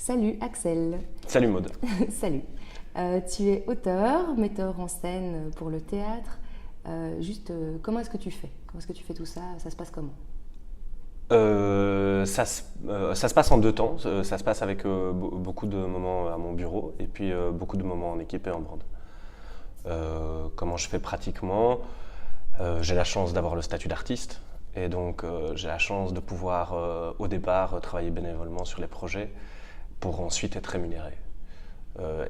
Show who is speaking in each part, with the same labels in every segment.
Speaker 1: Salut Axel.
Speaker 2: Salut Maud.
Speaker 1: Salut. Tu es auteur, metteur en scène pour le théâtre. Comment est-ce que tu fais? Comment est-ce que tu fais tout ça? Ça se passe comment?
Speaker 2: Ça se passe en deux temps. Ça se passe avec beaucoup de moments à mon bureau et puis beaucoup de moments en équipe et en bande. Comment je fais pratiquement? J'ai la chance d'avoir le statut d'artiste et donc j'ai la chance de pouvoir au départ travailler bénévolement sur les projets pour ensuite être rémunéré.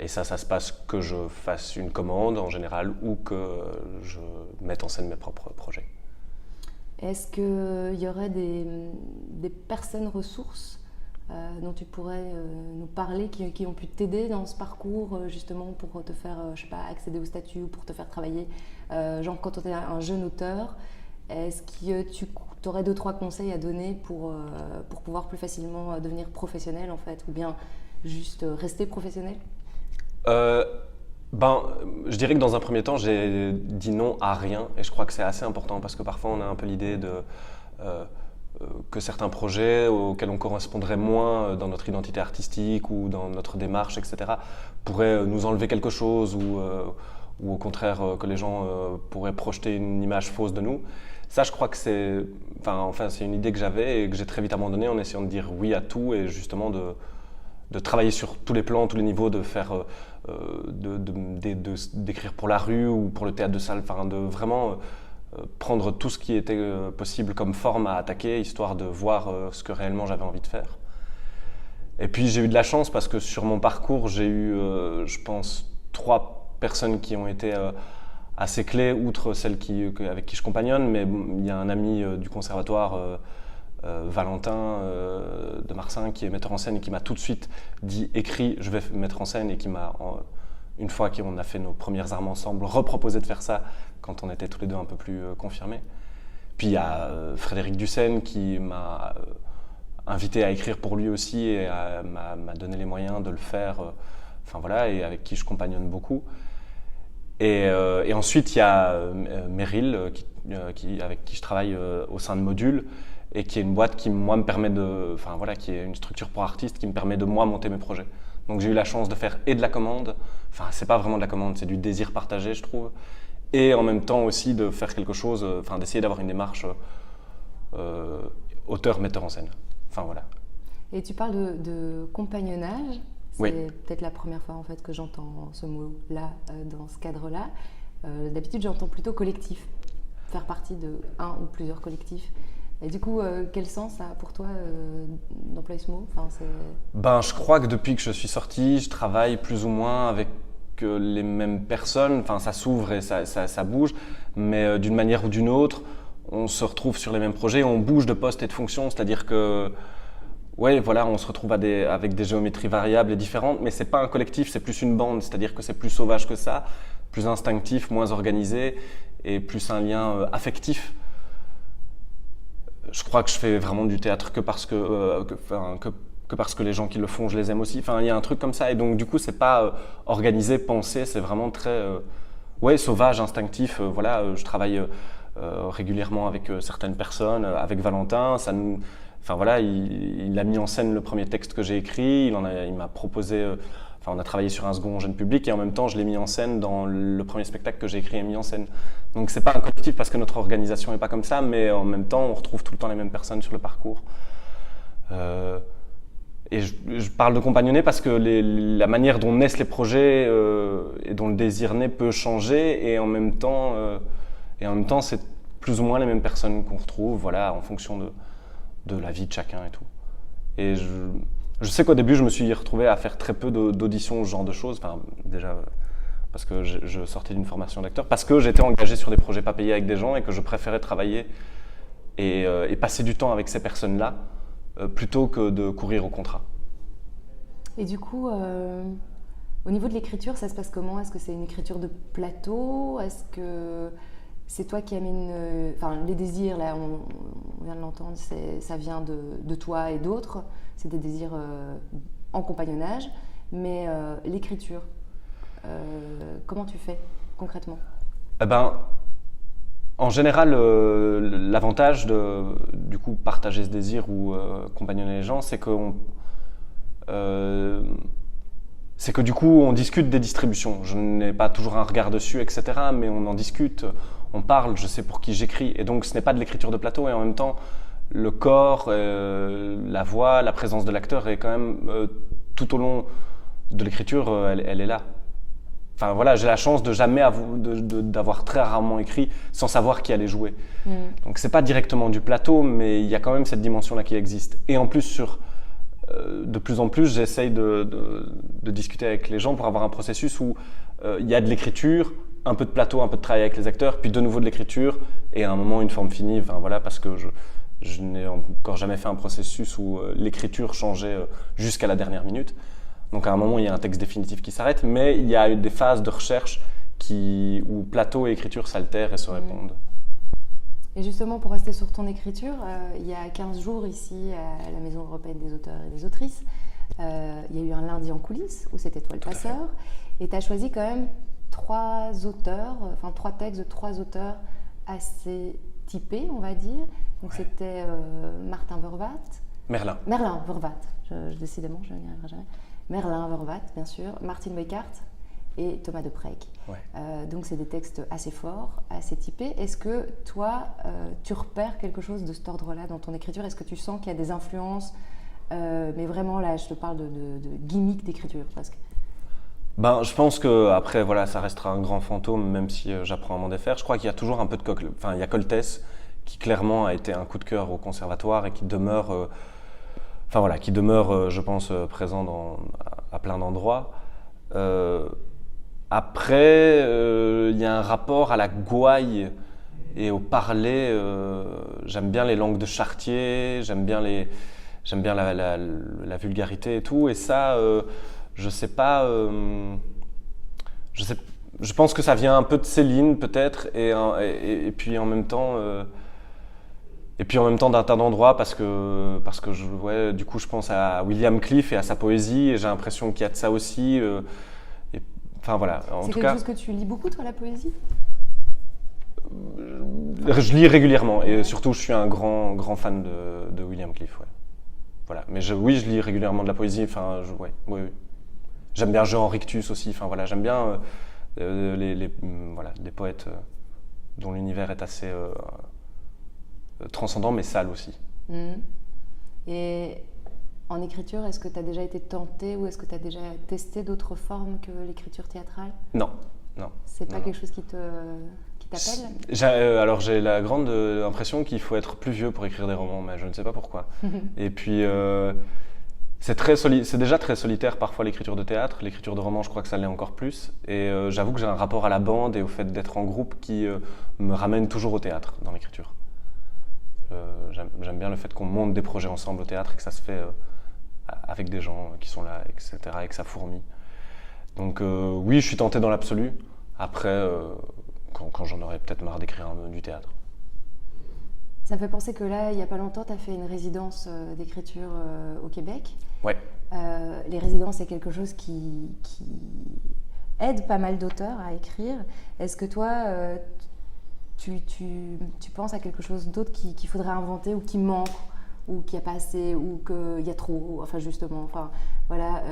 Speaker 2: Et ça se passe que je fasse une commande en général ou que je mette en scène mes propres projets.
Speaker 1: Est-ce qu'il y aurait des personnes ressources dont tu pourrais nous parler qui ont pu t'aider dans ce parcours justement pour te faire, je sais pas, accéder au statut ou pour te faire travailler genre quand tu es un jeune auteur, est-ce que tu aurais 2-3 conseils à donner pour pouvoir plus facilement devenir professionnel en fait, ou bien juste rester professionnel?
Speaker 2: Euh, je dirais que dans un premier temps, j'ai dit non à rien et je crois que c'est assez important parce que parfois on a un peu l'idée euh, que certains projets auxquels on correspondrait moins dans notre identité artistique ou dans notre démarche, etc., pourraient nous enlever quelque chose ou au contraire que les gens pourraient projeter une image fausse de nous. Ça, je crois que c'est une idée que j'avais et que j'ai très vite abandonnée en essayant de dire oui à tout et justement de travailler sur tous les plans, tous les niveaux, de faire, d'écrire pour la rue ou pour le théâtre de salle, enfin, de vraiment prendre tout ce qui était possible comme forme à attaquer, histoire de voir ce que réellement j'avais envie de faire. Et puis j'ai eu de la chance parce que sur mon parcours, j'ai eu, je pense, 3 personnes qui ont été assez clés, outre celle avec qui je compagnonne, mais il y a un ami du conservatoire, Valentin de Marsin, qui est metteur en scène et qui m'a tout de suite dit écrit, je vais mettre en scène, et qui m'a, une fois qu'on a fait nos premières armes ensemble, reproposé de faire ça quand on était tous les deux un peu plus confirmés. Puis il y a Frédéric Dussène qui m'a invité à écrire pour lui aussi et m'a donné les moyens de le faire, enfin voilà, et avec qui je compagnonne beaucoup. Et ensuite il y a Meryl avec qui je travaille au sein de Module, et qui est une boîte qui moi me permet enfin voilà, qui est une structure pour artistes qui me permet de moi monter mes projets. Donc j'ai eu la chance de faire et de la commande, enfin c'est pas vraiment de la commande, c'est du désir partagé je trouve, et en même temps aussi de faire quelque chose, enfin d'essayer d'avoir une démarche auteur-metteur en scène. Enfin voilà.
Speaker 1: Et tu parles de compagnonnage,
Speaker 2: Oui.
Speaker 1: c'est peut-être la première fois en fait que j'entends ce mot-là dans ce cadre-là. D'habitude j'entends plutôt collectif, faire partie de un ou plusieurs collectifs. Et du coup, quel sens ça a pour toi d'employer ce mot?
Speaker 2: Je crois que depuis que je suis sorti, je travaille plus ou moins avec les mêmes personnes. Enfin, ça s'ouvre et ça bouge, mais d'une manière ou d'une autre, on se retrouve sur les mêmes projets, on bouge de poste et de fonction, c'est-à-dire que, ouais, voilà, on se retrouve avec des géométries variables et différentes, mais c'est pas un collectif, c'est plus une bande, c'est-à-dire que c'est plus sauvage que ça, plus instinctif, moins organisé et plus un lien affectif. Je crois que je fais vraiment du théâtre que parce que parce que les gens qui le font, je les aime aussi. Enfin, il y a un truc comme ça. Et donc, du coup, c'est pas organisé, pensé, c'est vraiment très ouais, sauvage, instinctif. Voilà, je travaille régulièrement avec certaines personnes, avec Valentin. Enfin voilà, il a mis en scène le premier texte que j'ai écrit. Il m'a proposé. Enfin, on a travaillé sur un second jeune public et en même temps, je l'ai mis en scène dans le premier spectacle que j'ai écrit et mis en scène. Donc, c'est pas un collectif parce que notre organisation n'est pas comme ça, mais en même temps, on retrouve tout le temps les mêmes personnes sur le parcours. Et je parle de compagnonner parce que la manière dont naissent les projets et dont le désir naît peut changer et en même temps, c'est plus ou moins les mêmes personnes qu'on retrouve, voilà, en fonction de la vie de chacun et tout. Et je sais qu'au début, je me suis retrouvé à faire très peu d'auditions, ce genre de choses. Enfin, déjà, parce que je sortais d'une formation d'acteur, parce que j'étais engagé sur des projets pas payés avec des gens et que je préférais travailler et passer du temps avec ces personnes-là plutôt que de courir au contrat.
Speaker 1: Et du coup, au niveau de l'écriture, ça se passe comment? Est-ce que c'est une écriture de plateau? Est-ce que c'est toi qui amène... Enfin, les désirs, là, on vient de l'entendre, ça vient de toi et d'autres. C'est des désirs en compagnonnage. Mais l'écriture, comment tu fais concrètement?
Speaker 2: Eh ben, en général, l'avantage de du coup partager ce désir ou compagnonner les gens, c'est que c'est que du coup, on discute des distributions. Je n'ai pas toujours un regard dessus, etc. Mais on en discute, on parle, je sais pour qui j'écris. Et donc, ce n'est pas de l'écriture de plateau. Et en même temps, le corps, la voix, la présence de l'acteur est quand même, tout au long de l'écriture, elle est là. Enfin voilà, j'ai la chance de jamais d'avoir très rarement écrit sans savoir qui allait jouer. Donc, c'est pas directement du plateau, mais il y a quand même cette dimension-là qui existe. Et en plus, de plus en plus, j'essaye de discuter avec les gens pour avoir un processus où il y a de l'écriture, un peu de plateau, un peu de travail avec les acteurs, puis de nouveau de l'écriture, et à un moment, une forme finie. Enfin, voilà, parce que je n'ai encore jamais fait un processus où l'écriture changeait jusqu'à la dernière minute. Donc à un moment, il y a un texte définitif qui s'arrête, mais il y a eu des phases de recherche où plateau et écriture s'altèrent et se répondent.
Speaker 1: Et justement, pour rester sur ton écriture, il y a 15 jours ici à la Maison européenne des auteurs et des autrices, il y a eu un lundi en coulisses où c'était toi le passeur. Et tu as choisi quand même 3 textes de 3 auteurs assez typés, on va dire. Donc c'était Martin Vervaat.
Speaker 2: Merlin
Speaker 1: Vervaat, décidément, je n'y arriverai jamais. Merlin Vervaat, bien sûr, Martin Weikart et Thomas de Preek. Donc c'est des textes assez forts, assez typés. Est-ce que toi, tu repères quelque chose de cet ordre-là dans ton écriture? Est-ce que tu sens qu'il y a des influences, mais vraiment là, je te parle de gimmicks d'écriture presque?
Speaker 2: Ben, je pense que après, voilà, ça restera un grand fantôme, même si j'apprends à m'en défaire. Je crois qu'il y a toujours un peu de il y a Coltès qui clairement a été un coup de cœur au conservatoire et qui demeure, je pense, présent à plein d'endroits. Après, il y a un rapport à la gouaille et au parler. J'aime bien les langues de Chartier, j'aime bien la vulgarité et tout. Et ça, je sais pas. Je pense que ça vient un peu de Céline peut-être, et puis en même temps. Et puis en même temps d'un tas d'endroits parce que du coup je pense à William Cliff et à sa poésie et j'ai l'impression qu'il y a de ça aussi. Enfin voilà.
Speaker 1: C'est quelque chose que tu lis beaucoup toi, la poésie?
Speaker 2: Je lis régulièrement et surtout je suis un grand fan de William Cliff. Ouais. Voilà. Mais je lis régulièrement de la poésie. Enfin oui. J'aime bien Jean Rictus aussi. Enfin voilà, j'aime bien les poètes dont l'univers est assez transcendant mais sale aussi.
Speaker 1: Et en écriture, est-ce que tu as déjà été tenté ou est-ce que tu as déjà testé d'autres formes que l'écriture théâtrale?
Speaker 2: Non.
Speaker 1: C'est pas quelque chose qui t'appelle?
Speaker 2: Alors j'ai la grande impression qu'il faut être plus vieux pour écrire des romans, mais je ne sais pas pourquoi. Et puis c'est déjà très solitaire parfois l'écriture de théâtre. L'écriture de roman, je crois que ça l'est encore plus. Et j'avoue que j'ai un rapport à la bande et au fait d'être en groupe qui me ramène toujours au théâtre dans l'écriture. J'aime bien le fait qu'on monte des projets ensemble au théâtre et que ça se fait avec des gens qui sont là, etc., et que ça fourmille. Donc oui, je suis tenté dans l'absolu. Après, quand j'en aurai peut-être marre d'écrire du théâtre.
Speaker 1: Ça me fait penser que là, il n'y a pas longtemps, tu as fait une résidence d'écriture au Québec.
Speaker 2: Ouais.
Speaker 1: Les résidences, c'est quelque chose qui aide pas mal d'auteurs à écrire. Est-ce que toi, tu penses à quelque chose d'autre qu'il faudrait inventer ou qui manque ou qui a pas assez ou qu'il y a trop, enfin justement, enfin voilà,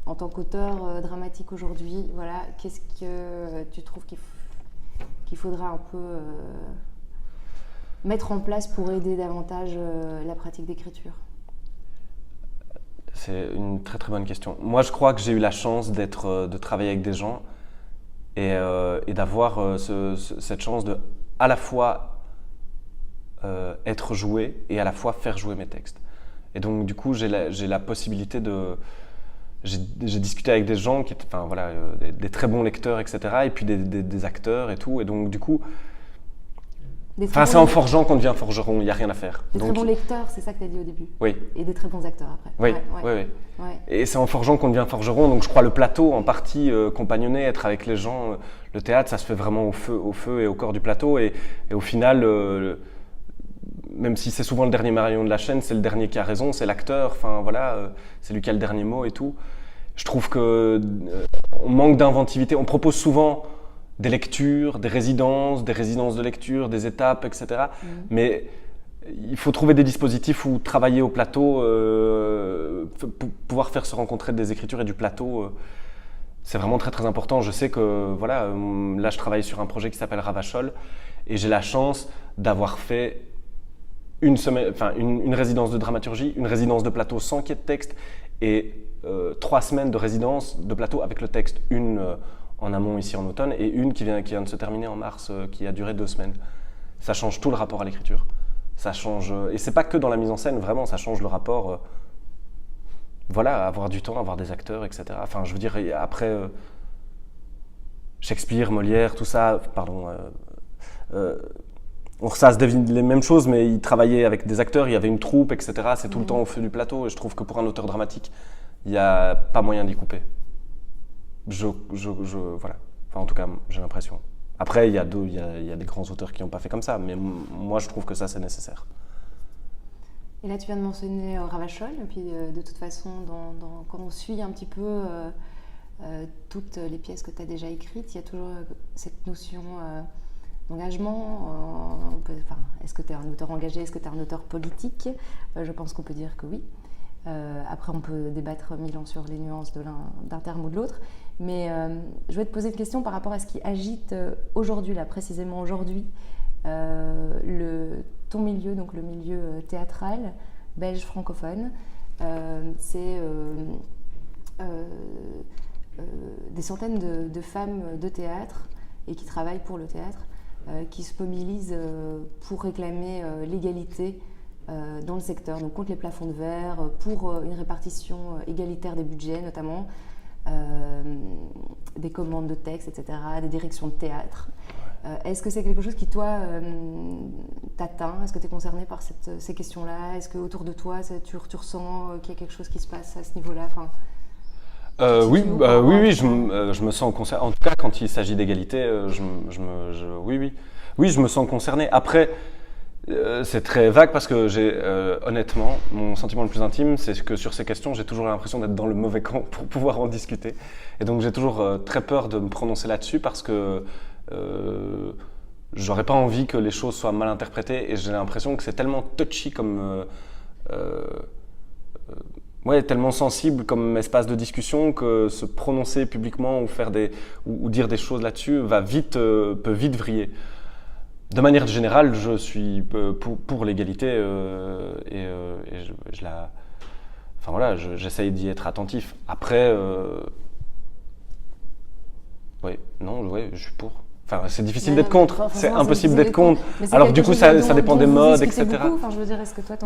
Speaker 1: en tant qu'auteur dramatique aujourd'hui, voilà, qu'est-ce que tu trouves qu'il faudra un peu mettre en place pour aider davantage la pratique d'écriture?
Speaker 2: C'est une très très bonne question. Moi, je crois que j'ai eu la chance de travailler avec des gens et d'avoir cette chance de à la fois être joué et à la fois faire jouer mes textes. Et donc, du coup, j'ai la possibilité de... J'ai discuté avec des gens qui étaient, des très bons lecteurs, etc. Et puis des acteurs et tout. Et donc, du coup, c'est en forgeant qu'on devient forgeron, il n'y a rien à faire.
Speaker 1: Des très bons lecteurs, c'est ça que tu as dit au début.
Speaker 2: Oui.
Speaker 1: Et des très bons acteurs après.
Speaker 2: Oui. Et c'est en forgeant qu'on devient forgeron. Donc je crois le plateau, en partie compagnonner, être avec les gens, le théâtre, ça se fait vraiment au feu et au corps du plateau. Et au final, même si c'est souvent le dernier maillon de la chaîne, c'est le dernier qui a raison, c'est l'acteur. Enfin voilà, c'est lui qui a le dernier mot et tout. Je trouve que on manque d'inventivité. On propose souvent des lectures, des résidences de lecture, des étapes, etc. Mais il faut trouver des dispositifs où travailler au plateau, pouvoir faire se rencontrer des écritures et du plateau, c'est vraiment très très important. Je sais que voilà, là je travaille sur un projet qui s'appelle Ravachol et j'ai la chance d'avoir fait une semaine, enfin une résidence de dramaturgie, une résidence de plateau sans qu'il y ait de texte et 3 semaines de résidence de plateau avec le texte. Une en amont ici en automne et une qui vient de se terminer en mars, qui a duré 2 semaines. Ça change tout le rapport à l'écriture. Ça change, et c'est pas que dans la mise en scène, vraiment, ça change le rapport. Voilà, avoir du temps, avoir des acteurs, etc. Enfin, je veux dire, après Shakespeare, Molière, tout ça, pardon, Orsas devine les mêmes choses, mais il travaillait avec des acteurs, il y avait une troupe, etc. C'est tout le temps au feu du plateau, et je trouve que pour un auteur dramatique, il n'y a pas moyen d'y couper. Voilà. Enfin, en tout cas, j'ai l'impression. Après, il y a des grands auteurs qui n'ont pas fait comme ça, mais moi, je trouve que ça, c'est nécessaire.
Speaker 1: Et là, tu viens de mentionner Ravachol, et puis de toute façon, quand on suit un petit peu toutes les pièces que tu as déjà écrites, il y a toujours cette notion d'engagement. Est-ce que tu es un auteur engagé? Est-ce que tu es un auteur politique? Je pense qu'on peut dire que oui. Après, on peut débattre 1000 ans sur les nuances d'un terme ou de l'autre. Mais je vais te poser une question par rapport à ce qui agite aujourd'hui, là, précisément aujourd'hui, ton milieu, donc le milieu théâtral belge francophone. C'est des centaines de femmes de théâtre et qui travaillent pour le théâtre, qui se mobilisent pour réclamer l'égalité dans le secteur, donc contre les plafonds de verre, pour une répartition égalitaire des budgets notamment, des commandes de textes, etc., des directions de théâtre. Est-ce que c'est quelque chose qui, toi, t'atteint? Est-ce que tu es concerné par ces questions-là? Est-ce qu'autour de toi, tu ressens qu'il y a quelque chose qui se passe à ce niveau-là?
Speaker 2: Oui, je me sens concerné. En tout cas, quand il s'agit d'égalité, oui, je me sens concerné. Après, c'est très vague parce que honnêtement, mon sentiment le plus intime, c'est que sur ces questions, j'ai toujours l'impression d'être dans le mauvais camp pour pouvoir en discuter. Et donc, j'ai toujours très peur de me prononcer là-dessus parce que j'aurais pas envie que les choses soient mal interprétées et j'ai l'impression que c'est tellement touchy comme tellement sensible comme espace de discussion que se prononcer publiquement ou ou dire des choses là-dessus peut vite vriller. De manière générale, je suis pour l'égalité et j'essaye d'y être attentif. Après, je suis pour. Enfin, c'est difficile d'être contre, c'est impossible d'être contre. Alors du coup, ça dépend des modes, etc.
Speaker 1: Je veux dire, est-ce que toi,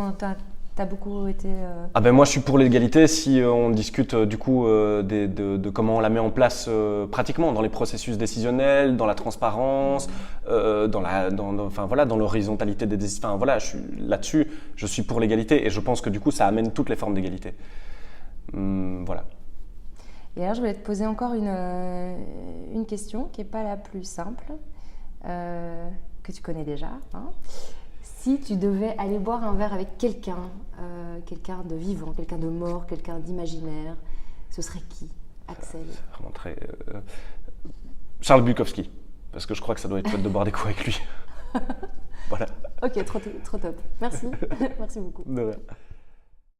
Speaker 1: t'as beaucoup été...
Speaker 2: Ah ben moi, je suis pour l'égalité si on discute du coup de comment on la met en place pratiquement dans les processus décisionnels, dans la transparence, dans l'horizontalité des décisions. Enfin voilà, là-dessus, je suis pour l'égalité et je pense que du coup, ça amène toutes les formes d'égalité. Voilà.
Speaker 1: Et alors, je voulais te poser encore une question qui n'est pas la plus simple, que tu connais déjà. Hein. Si tu devais aller boire un verre avec quelqu'un de vivant, quelqu'un de mort, quelqu'un d'imaginaire, ce serait qui, Axel?
Speaker 2: C'est vraiment très... Charles Bukowski, parce que je crois que ça doit être chouette de boire des coups avec lui. Voilà.
Speaker 1: Ok, trop top. Merci. Merci beaucoup.
Speaker 2: De rien.